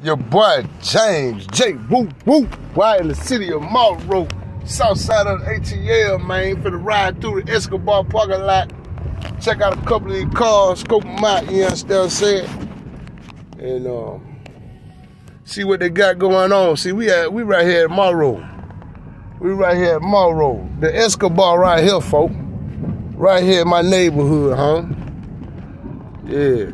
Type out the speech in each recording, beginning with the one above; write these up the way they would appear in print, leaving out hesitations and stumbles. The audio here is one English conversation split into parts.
Your boy James J. Woo Woo, right in the city of Morrow, Southside ATL, man. Finna ride through the Escobar parking lot. Check out a couple of these cars, scope them out, you understand what I'm saying? And see what they got going on. See, we right here at Morrow. We right here at Morrow. The Escobar right here, folks. Right here in my neighborhood, huh? Yeah.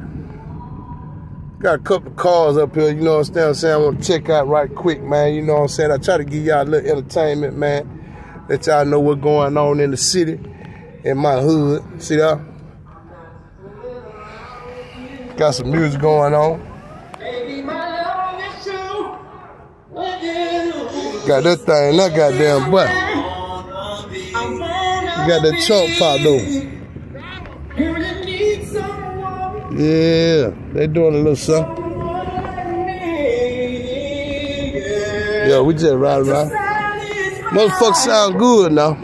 Got a couple of cars up here, you know what I'm saying? I want to check out right quick, man. You know what I'm saying? I try to give y'all a little entertainment, man. Let y'all know what's going on in the city, in my hood. See that? Got some music going on. Got that thing, that goddamn butt. Got that chunk pop though. Yeah, they doing a little something. Yeah, we just riding around. Motherfucker sound good now.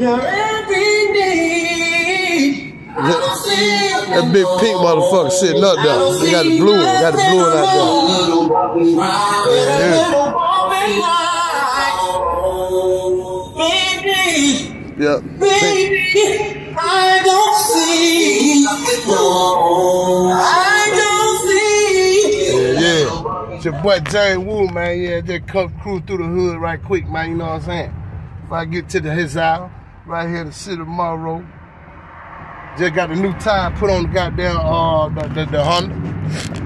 That big pink motherfucker sitting up there. They got the blue one. Got the blue one out there. Yeah. Baby, I don't see nothing wrong. I don't see. Yeah. It's your boy James Woo, man. Yeah, just come cruise through the hood right quick, man. You know what I'm saying? If I get to his house, right here in the city of Morrow. Just got a new tire put on the goddamn the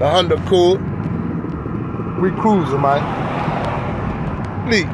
Honda Accord. We cruising, man. Please.